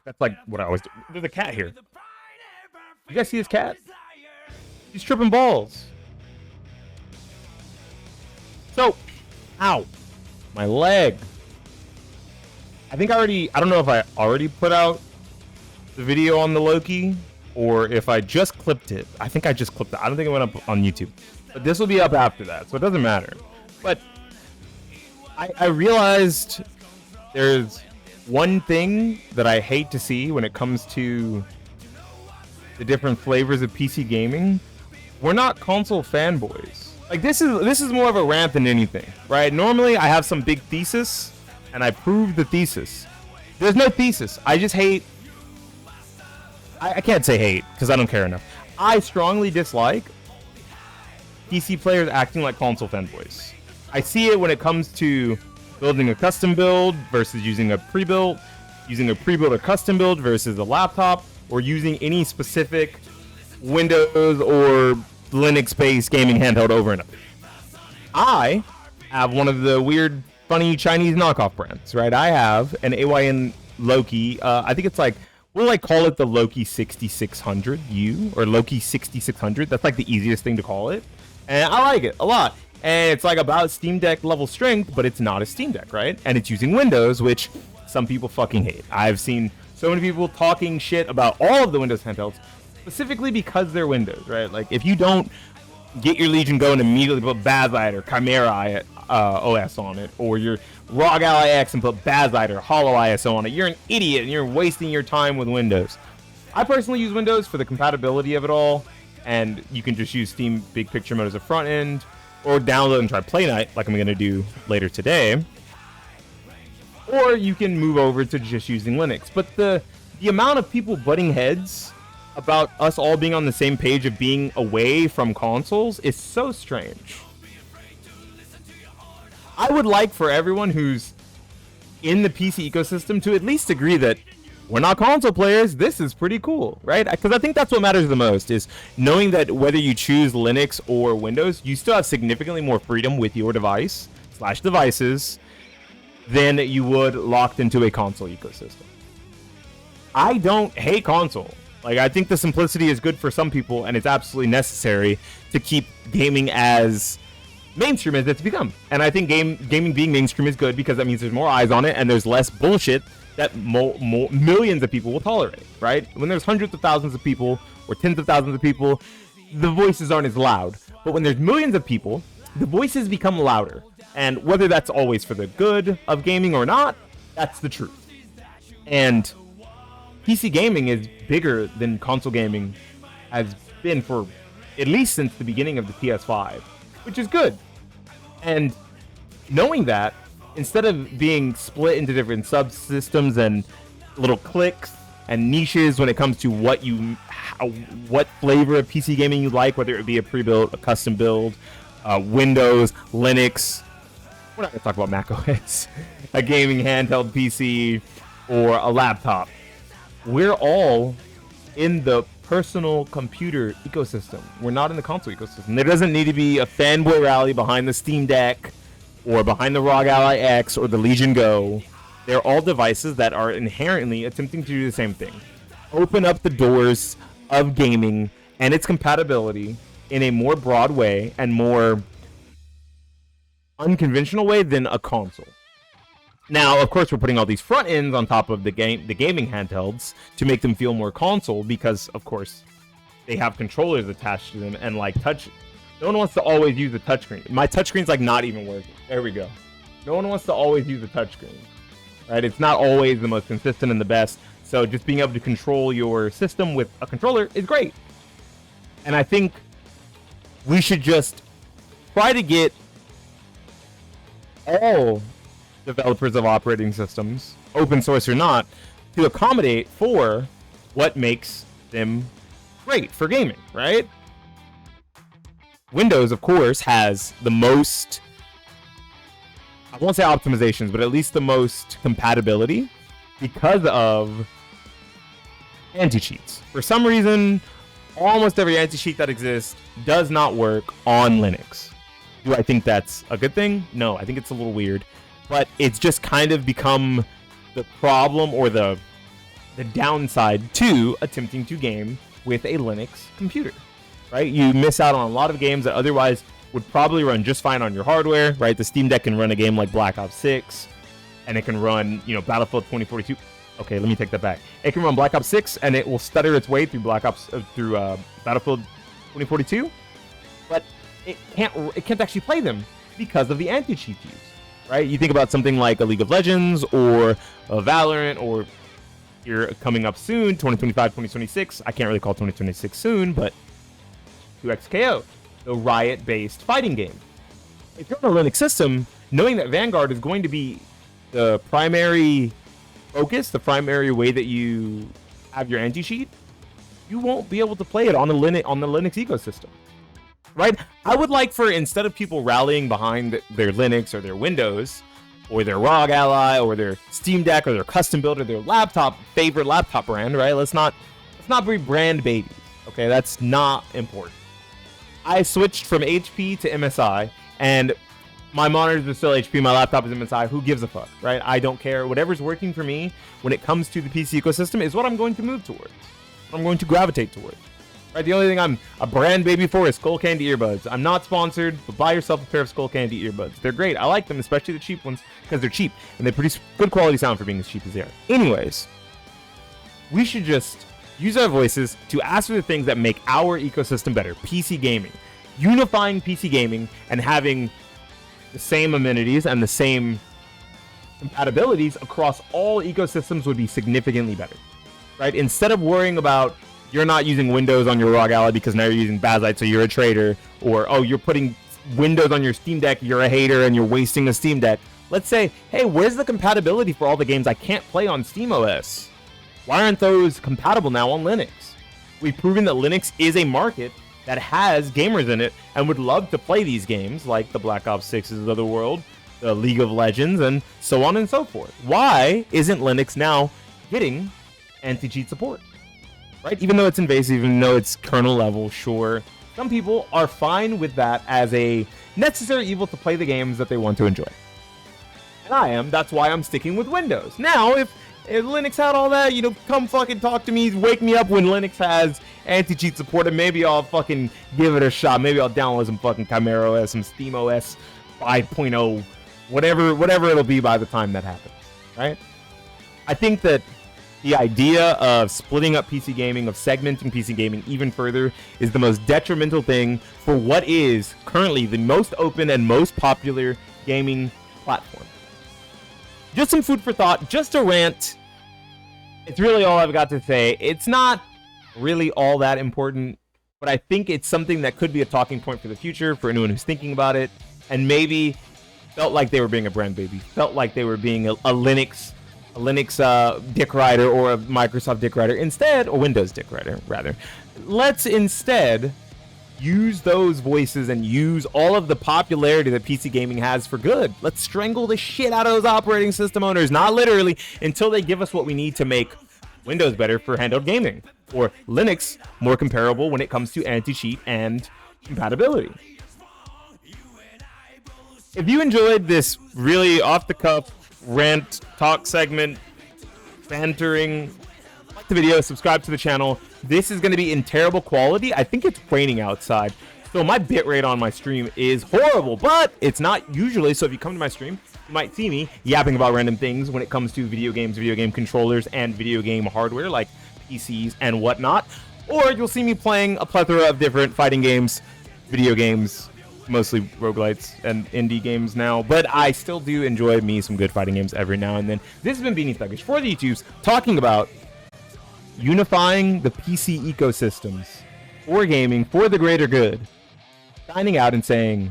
That's like what I always do. There's a cat here. You guys see this cat? He's tripping balls. So, ow, my leg. I don't know if I already put out the video on the Loki or if I just clipped it. I think I just clipped it. I don't think it went up on YouTube. But this will be up after that, so it doesn't matter. But I realized there's one thing that I hate to see when it comes to the different flavors of PC gaming. We're not console fanboys. Like this is more of a rant than anything, right? Normally I have some big thesis and I prove the thesis. There's no thesis. I just hate. I can't say hate because I don't care enough. I strongly dislike PC players acting like console fanboys. I see it when it comes to building a custom build versus using a pre-built, using a pre-built or custom build versus a laptop, or using any specific Windows or Linux-based gaming handheld over and over. I have one of the weird, funny Chinese knockoff brands, right? I have an AYN Loki. I think it's like, we'll like call it the Loki 6600U or Loki 6600. That's like the easiest thing to call it. And I like it a lot. And it's like about Steam Deck level strength, but it's not a Steam Deck, right? And it's using Windows, which some people fucking hate. I've seen so many people talking shit about all of the Windows handhelds, specifically because they're Windows, right? Like if you don't get your Legion Go and immediately put Bazite or Chimera OS on it, or your ROG Ally X and put Bazite or Holo ISO on it, you're an idiot and you're wasting your time with Windows. I personally use Windows for the compatibility of it all, and you can just use Steam Big Picture Mode as a front end, or download and try Play Night like I'm going to do later today. Or you can move over to just using Linux. But the amount of people butting heads about us all being on the same page of being away from consoles is so strange. I would like for everyone who's in the PC ecosystem to at least agree that we're not console players. This is pretty cool, right? Because I think that's what matters the most, is knowing that whether you choose Linux or Windows, you still have significantly more freedom with your device / devices than you would locked into a console ecosystem. I don't hate console. Like, I think the simplicity is good for some people, and it's absolutely necessary to keep gaming as mainstream as it's become. And I think gaming being mainstream is good because that means there's more eyes on it and there's less bullshit that millions of people will tolerate, right? When there's hundreds of thousands of people or tens of thousands of people, the voices aren't as loud. But when there's millions of people, the voices become louder. And whether that's always for the good of gaming or not, that's the truth. And PC gaming is bigger than console gaming has been for at least since the beginning of the PS5, which is good. And knowing that, instead of being split into different subsystems and little cliques and niches when it comes to what flavor of PC gaming you like, whether it be a pre-built, a custom build, Windows, Linux, we're not going to talk about Mac OS, a gaming handheld PC, or a laptop. We're all in the personal computer ecosystem. We're not in the console ecosystem. There doesn't need to be a fanboy rally behind the Steam Deck or behind the ROG Ally X or the Legion Go. They're all devices that are inherently attempting to do the same thing. Open up the doors of gaming and its compatibility in a more broad way and more unconventional way than a console. Now, of course, we're putting all these front ends on top of the gaming handhelds to make them feel more console because, of course, they have controllers attached to them and like touch. No one wants to always use the touchscreen. My touchscreen's like not even working. There we go. No one wants to always use the touchscreen, right? It's not always the most consistent and the best. So just being able to control your system with a controller is great. And I think we should just try to get all developers of operating systems, open source or not, to accommodate for what makes them great for gaming, right? Windows, of course, has the most, I won't say optimizations, but at least the most compatibility because of anti-cheats. For some reason, almost every anti-cheat that exists does not work on Linux. Do I think that's a good thing? No, I think it's a little weird. But it's just kind of become the problem or the downside to attempting to game with a Linux computer, right? You miss out on a lot of games that otherwise would probably run just fine on your hardware, right? The Steam Deck can run a game like Black Ops 6, and it can run, Battlefield 2042. Okay, let me take that back. It can run Black Ops 6, and it will stutter its way through Battlefield 2042, but it can't actually play them because of the anti-cheat used, right? You think about something like a League of Legends or a Valorant, or you're coming up soon, 2025, 2026. I can't really call 2026 soon, but 2XKO, the Riot-based fighting game. If you're on a Linux system, knowing that Vanguard is going to be the primary focus, the primary way that you have your anti-cheat, you won't be able to play it on the Linux ecosystem, right? I would like for, instead of people rallying behind their Linux or their Windows or their ROG Ally or their Steam Deck or their custom build or their favorite laptop brand, right? Let's not be brand babies, okay? That's not important. I switched from HP to MSI, and my monitors are still HP, my laptop is MSI. Who gives a fuck, right? I don't care. Whatever's working for me when it comes to the PC ecosystem is what I'm going to move towards. I'm going to gravitate towards. Right? The only thing I'm a brand baby for is Skull Candy earbuds. I'm not sponsored, but buy yourself a pair of Skull Candy earbuds. They're great. I like them, especially the cheap ones, because they're cheap and they produce good quality sound for being as cheap as they are. Anyways, we should just use our voices to ask for the things that make our ecosystem better. PC gaming. Unifying PC gaming and having the same amenities and the same compatibilities across all ecosystems would be significantly better, right? Instead of worrying about you're not using Windows on your ROG Ally because now you're using Bazzite, so you're a traitor, or oh, you're putting Windows on your Steam Deck, you're a hater and you're wasting a Steam Deck. Let's say, hey, where's the compatibility for all the games I can't play on SteamOS? Why aren't those compatible now on Linux? We've proven that Linux is a market that has gamers in it and would love to play these games like the Black Ops 6s of the world, the League of Legends, and so on and so forth. Why isn't Linux now getting anti-cheat support? Right? Even though it's invasive, even though it's kernel level, sure. Some people are fine with that as a necessary evil to play the games that they want to enjoy. And I am. That's why I'm sticking with Windows. Now, if Linux had all that, come fucking talk to me, wake me up when Linux has anti-cheat support, and maybe I'll fucking give it a shot. Maybe I'll download some fucking Chimera OS, some SteamOS 5.0, whatever it'll be by the time that happens, right? I think that the idea of splitting up PC gaming, of segmenting PC gaming even further, is the most detrimental thing for what is currently the most open and most popular gaming platform. Just some food for thought, just a rant. It's really all I've got to say. It's not really all that important, but I think it's something that could be a talking point for the future for anyone who's thinking about it and maybe felt like they were being a brand baby, felt like they were being a Linux dick rider or a Microsoft dick rider instead, or Windows dick rider rather. Let's instead use those voices and use all of the popularity that PC gaming has for good. Let's strangle the shit out of those operating system owners, not literally, until they give us what we need to make Windows better for handheld gaming, or Linux more comparable when it comes to anti-cheat and compatibility. If you enjoyed this really off-the-cuff rant talk segment, bantering, like the video, subscribe to the channel. This is going to be in terrible quality. I think it's raining outside, so my bitrate on my stream is horrible, but it's not usually. So if you come to my stream, you might see me yapping about random things when it comes to video games, video game controllers, and video game hardware like PCs and whatnot. Or you'll see me playing a plethora of different fighting games, video games, mostly roguelites and indie games now, but I still do enjoy me some good fighting games every now and then. This has been Beanie Thuggish for the YouTubes, talking about unifying the PC ecosystems for gaming for the greater good. Signing out and saying